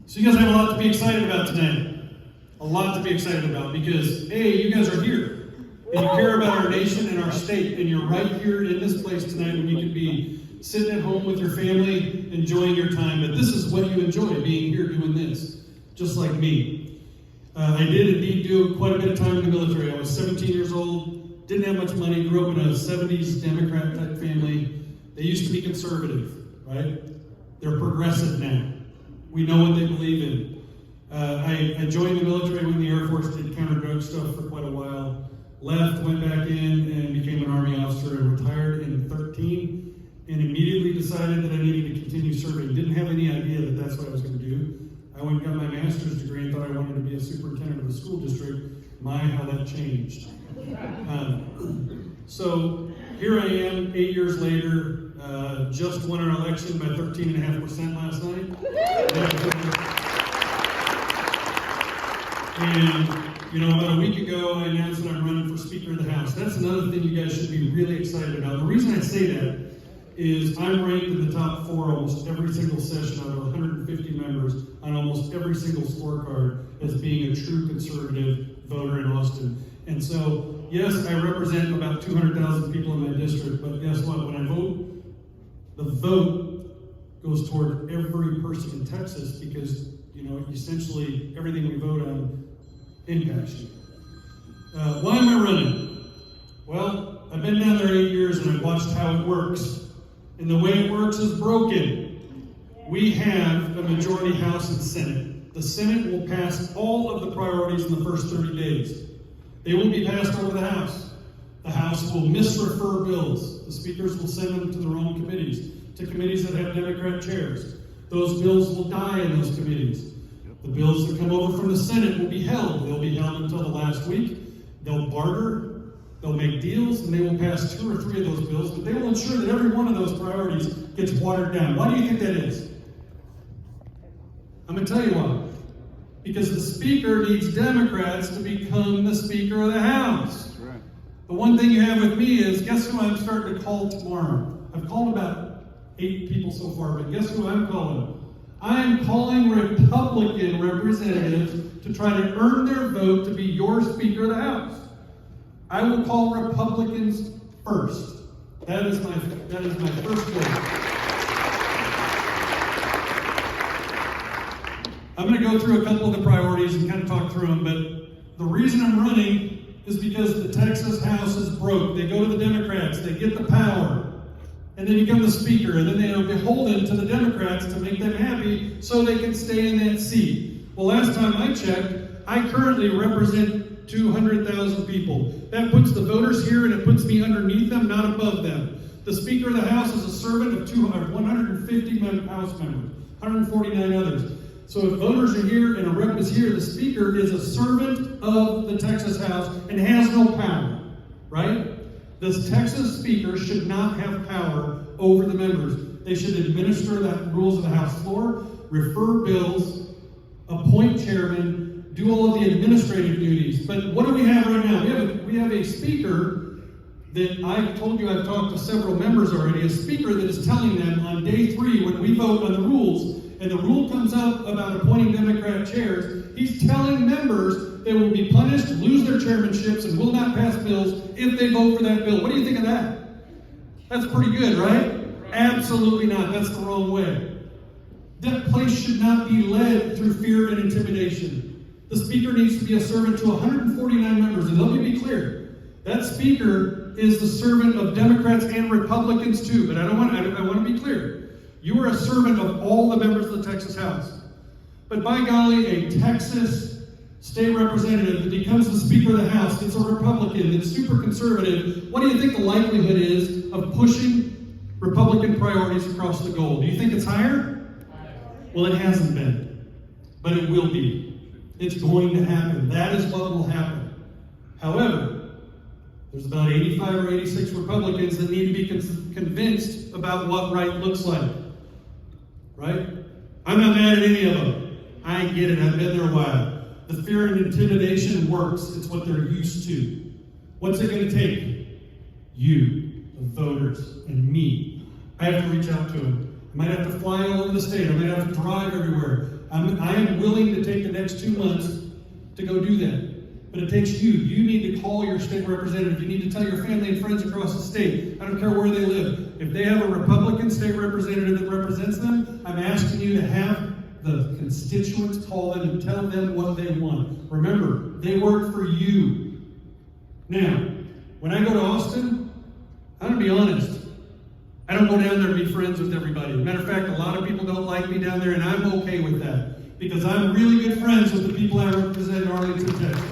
So you guys have a lot to be excited about tonight. A lot to be excited about because, A, you guys are here. And you care about our nation and our state. And you're right here in this place tonight when you could be sitting at home with your family, enjoying your time. But this is what you enjoy, being here doing this, just like me. I did indeed do quite a bit of time in the military. I was 17 years old, didn't have much money, grew up in a 70s Democrat type family. They used to be conservative, right? They're progressive now. We know what they believe in. I joined the military when the Air Force did counter-drug stuff for quite a while. Left, went back in, and became an Army officer and retired in 13, and immediately decided that I needed to continue serving. Didn't have any idea that that's what I was going to do. I went and got my master's degree and thought I wanted to be a superintendent of a school district. My, how that changed. So here I am, 8 years later, just won our election by 13.5% last night. And, you know, about a week ago, I announced that I'm running for Speaker of the House. That's another thing you guys should be really excited about. The reason I say that is I'm ranked in the top 4 almost every single session out of 150 members on almost every single scorecard as being a true conservative voter in Austin. And so, yes, I represent about 200,000 people in my district, but guess what? When I vote, the vote goes toward every person in Texas because, you know, essentially everything we vote on impacts you. Why am I running? Well, I've been down there 8 years and I've watched how it works. And the way it works is broken. We have a majority House and Senate. The Senate will pass all of the priorities in the first 30 days. They will be passed over the House. The House will misrefer bills. The speakers will send them to their own committees, to committees that have Democrat chairs. Those bills will die in those committees. The bills that come over from the Senate will be held. They'll be held until the last week. They'll barter, they'll make deals, and they will pass 2 or 3 of those bills, but they will ensure that every one of those priorities gets watered down. Why do you think that is? I'm going to tell you why. Because the Speaker needs Democrats to become the Speaker of the House. That's right. The one thing you have with me is, guess who I'm starting to call tomorrow? I've called about 8 people so far, but guess who I'm calling? I'm calling Republican representatives to try to earn their vote to be your Speaker of the House. I will call Republicans first. That is my first goal. I'm going to go through a couple of the priorities and kind of talk through them, but the reason I'm running is because the Texas House is broke. They go to the Democrats, they get the power, and they become the Speaker, and then they are beholden to the Democrats to make them happy so they can stay in that seat. Well, last time I checked, I currently represent 200,000 people. That puts the voters here and it puts me underneath them, not above them. The Speaker of the House is a servant of 150 House members, 149 others. So if voters are here and a rep is here, the Speaker is a servant of the Texas House and has no power, right? The Texas Speaker should not have power over the members. They should administer the rules of the House floor, refer bills, appoint chairman, do all of the administrative duties. But what do we have right now? We have a Speaker that I've told you I've talked to several members already, a Speaker that is telling them on day 3 when we vote on the rules, and the rule comes up about appointing Democrat chairs, he's telling members they will be punished, lose their chairmanships, and will not pass bills if they vote for that bill. What do you think of that? That's pretty good, right? Absolutely not. That's the wrong way. That place should not be led through fear and intimidation. The Speaker needs to be a servant to 149 members, and let me be clear. That Speaker is the servant of Democrats and Republicans too, but I want to be clear. You are a servant of all the members of the Texas House. But by golly, a Texas state representative that becomes the Speaker of the House, that's a Republican, that's super conservative, what do you think the likelihood is of pushing Republican priorities across the goal? Do you think it's higher? Well, it hasn't been, but it will be. It's going to happen. That is what will happen. However, there's about 85 or 86 Republicans that need to be convinced about what right looks like. Right? I'm not mad at any of them. I get it. I've been there a while. The fear and intimidation works. It's what they're used to. What's it going to take? You, the voters, and me. I have to reach out to them. I might have to fly all over the state. I might have to drive everywhere. I am willing to take the next 2 months to go do that. But it takes you. You need to call your state representative. You need to tell your family and friends across the state. I don't care where they live. If they have a Republican state representative that represents them, I'm asking you to have the constituents call them and tell them what they want. Remember, they work for you. Now, when I go to Austin, I'm going to be honest. I don't go down there to be friends with everybody. Matter of fact, a lot of people don't like me down there, and I'm okay with that. Because I'm really good friends with the people I represent in Arlington, Texas.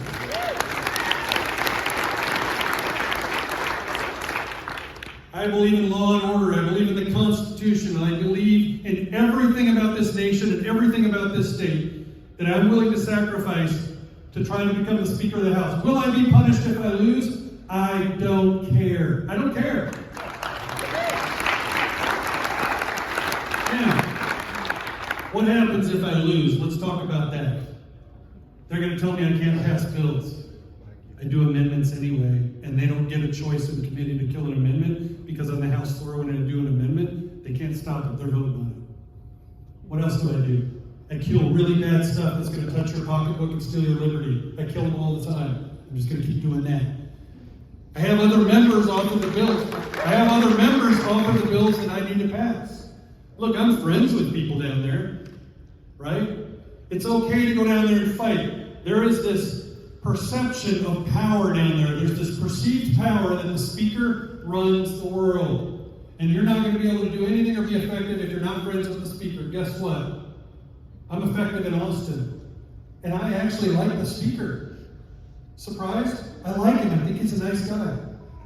I believe in law and order. I believe in the Constitution. I believe in everything about this nation and everything about this state that I'm willing to sacrifice to try to become the Speaker of the House. Will I be punished if I lose? I don't care. I don't care. Now, what happens if I lose? Let's talk about that. They're going to tell me I can't pass bills. I do amendments anyway, and they don't get a choice in the committee to kill an amendment because on the House floor when I do an amendment, they can't stop it. They're voting on it. What else do I do? I kill really bad stuff that's going to touch your pocketbook and steal your liberty. I kill them all the time. I'm just going to keep doing that. I have other members off of the bills. I have other members off of the bills that I need to pass. Look, I'm friends with people down there, right? It's okay to go down there and fight. There is this perception of power down there. There's this perceived power that the Speaker runs the world. And you're not going to be able to do anything or be effective if you're not friends with the Speaker. Guess what? I'm effective in Austin. And I actually like the Speaker. Surprised? I like him. I think he's a nice guy.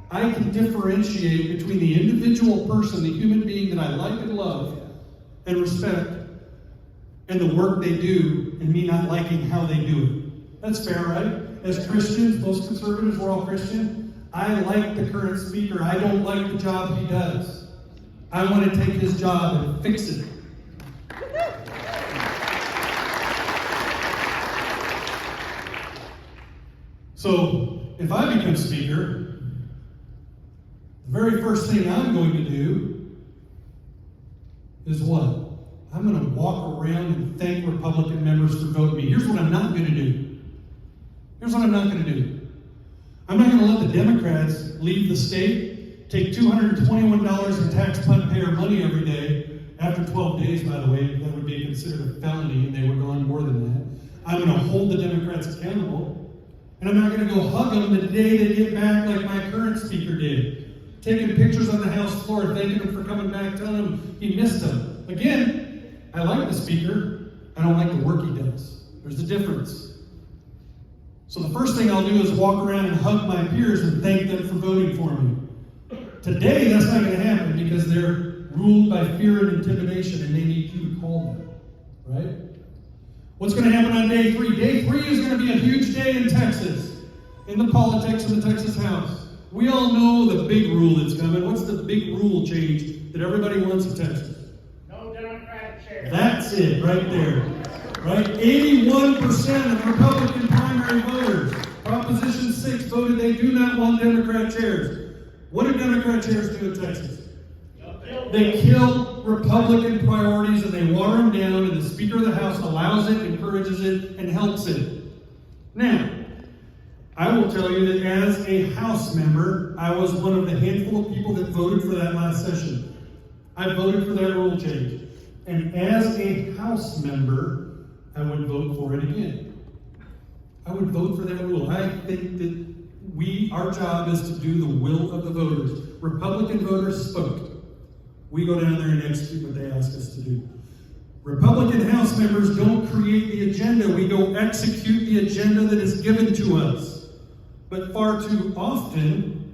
I can differentiate between the individual person, the human being that I like and love and respect, and the work they do, and me not liking how they do it. That's fair, right? As Christians, most conservatives, we're all Christian. I like the current Speaker. I don't like the job he does. I want to take his job and fix it. So, if I become Speaker, the very first thing I'm going to do is what? I'm going to walk around and thank Republican members for voting me. Here's what I'm not going to do. Here's what I'm not going to do. I'm not going to let the Democrats leave the state, take $221 in taxpayer money every day. After 12 days, by the way, that would be considered a felony, and they were gone more than that. I'm going to hold the Democrats accountable. And I'm not going to go hug them the day they get back like my current Speaker did. Taking pictures on the House floor, thanking him for coming back, telling him he missed them. Again, I like the Speaker. I don't like the work he does. There's a difference. So the first thing I'll do is walk around and hug my peers and thank them for voting for me. Today, that's not going to happen because they're ruled by fear and intimidation, and they need you to call them. Right? What's going to happen on day 3? Day 3 is going to be a huge day in Texas, in the politics of the Texas House. We all know the big rule that's coming. What's the big rule change that everybody wants in Texas? No Democratic chair. That's it, right there. Right? 81% of Republican primary voters, Proposition 6, voted they do not want Democrat chairs. What do Democrat chairs do in Texas? They kill Republican priorities and they water them down, and the Speaker of the House allows it, encourages it, and helps it. Now, I will tell you that as a House member, I was one of the handful of people that voted for that last session. I voted for that rule change. And as a House member, I would vote for it again. I would vote for that rule. I think that our job is to do the will of the voters. Republican voters spoke. We go down there and execute what they ask us to do. Republican House members don't create the agenda. We go execute the agenda that is given to us. But far too often,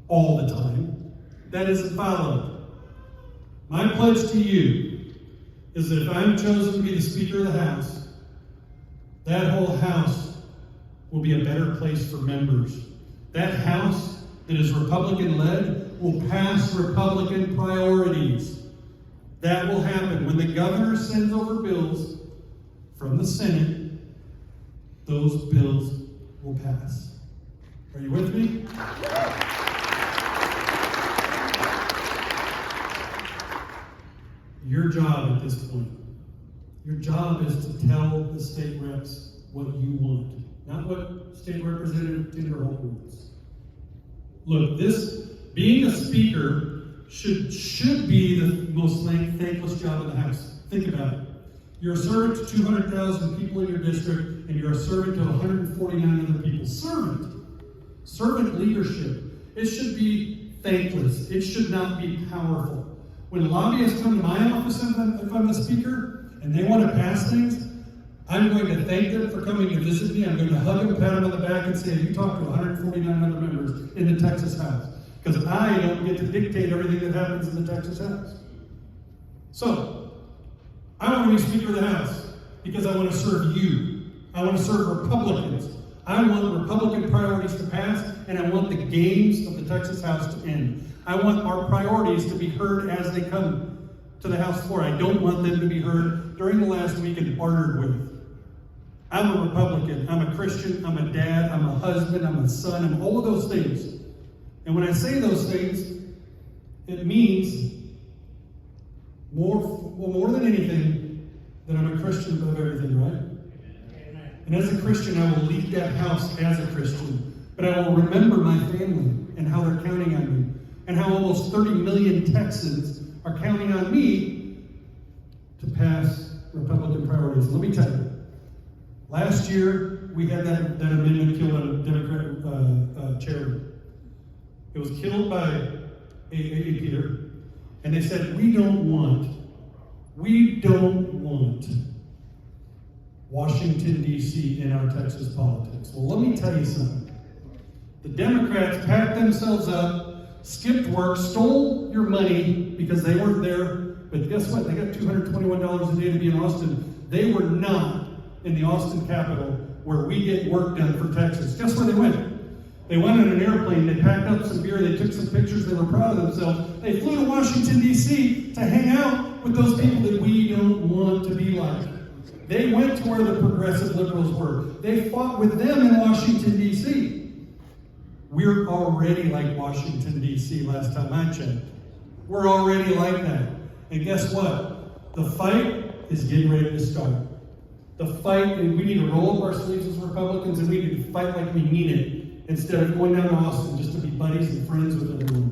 all the time, that isn't followed. My pledge to you is that if I'm chosen to be the Speaker of the House, that whole House will be a better place for members. That House that is Republican-led will pass Republican priorities. That will happen. When the governor sends over bills from the Senate, those bills will pass. Are you with me? Your job at this point Your job is to tell the state reps what you want, not what State Representative Tinderholt wants. Look, being a speaker should be the most thankless job in the House. Think about it. You're a servant to 200,000 people in your district, and you're a servant to 149 other people. Servant leadership. It should be thankless. It should not be powerful. When lobbyists come to my office, if I'm the speaker, and they want to pass things, I'm going to thank them for coming to visit me. I'm going to hug them, pat them on the back, and say, you talked to 149 other members in the Texas House. Because I don't get to dictate everything that happens in the Texas House. So, I want to be Speaker of the House because I want to serve you. I want to serve Republicans. I want Republican priorities to pass, and I want the games of the Texas House to end. I want our priorities to be heard as they come to the House floor. I don't want them to be heard during the last week and bartered with. I'm a Republican. I'm a Christian. I'm a dad. I'm a husband. I'm a son. I'm all of those things. And when I say those things, it means more than anything that I'm a Christian above everything, right? Amen. And as a Christian, I will lead that house as a Christian. But I will remember my family and how they're counting on me. And how almost 30 million Texans are counting on me to pass Republican priorities. Let me tell you, last year we had that amendment killed on a Democrat charity. It was killed by A. Peter, and they said, we don't want Washington, D.C. in our Texas politics. Well, let me tell you something. The Democrats packed themselves up, skipped work, stole your money because they weren't there. But guess what? They got $221 a day to be in Austin. They were not in the Austin Capitol where we get work done for Texas. Guess where they went? They went on an airplane, they packed up some beer, they took some pictures, they were proud of themselves. They flew to Washington, D.C. to hang out with those people that we don't want to be like. They went to where the progressive liberals were. They fought with them in Washington, D.C. We're already like Washington, D.C. last time I checked. We're already like that. And guess what? The fight is getting ready to start. The fight, and we need to roll up our sleeves as Republicans, and we need to fight like we mean it, instead of going down to Austin just to be buddies and friends with everyone.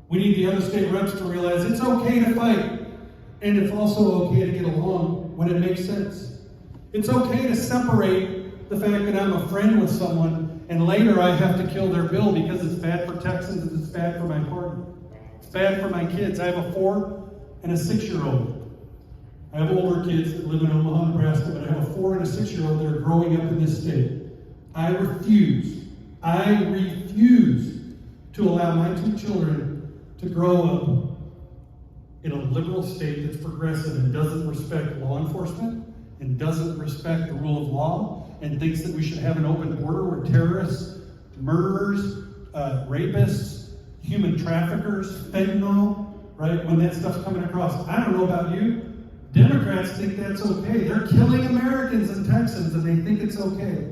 We need the other state reps to realize it's okay to fight, and it's also okay to get along when it makes sense. It's okay to separate the fact that I'm a friend with someone, and later I have to kill their bill because it's bad for Texans and it's bad for my party. It's bad for my kids. I have a 4 and a 6-year-old. I have older kids that live in Omaha, Nebraska, but I have a 4 and a 6-year-old that are growing up in this state. I refuse to allow my 2 children to grow up in a liberal state that's progressive and doesn't respect law enforcement and doesn't respect the rule of law and thinks that we should have an open border where terrorists, murderers, rapists, human traffickers, fentanyl, right, when that stuff's coming across. I don't know about you. Democrats think that's okay. They're killing Americans and Texans and they think it's okay.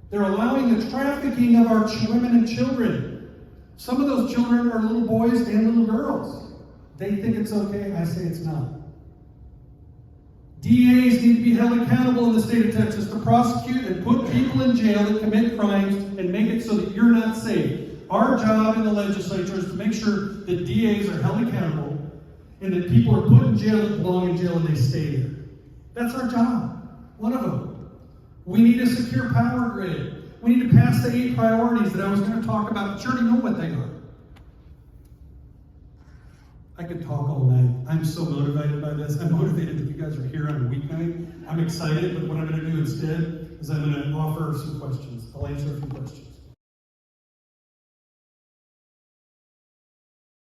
They're allowing the trafficking of our women and children. Some of those children are little boys and little girls. They think it's okay. I say it's not. DAs need to be held accountable in the state of Texas to prosecute and put people in jail that commit crimes and make it so that you're not safe. Our job in the legislature is to make sure that DAs are held accountable and that people are put in jail that belong in jail and they stay there. That's our job. One of them. We need a secure power grid. We need to pass the 8 priorities that I was going to talk about, but you already know what they are. I could talk all night. I'm so motivated by this. I'm motivated that you guys are here on a weeknight. I'm excited, but what I'm going to do instead is I'm going to offer some questions. I'll answer a few questions.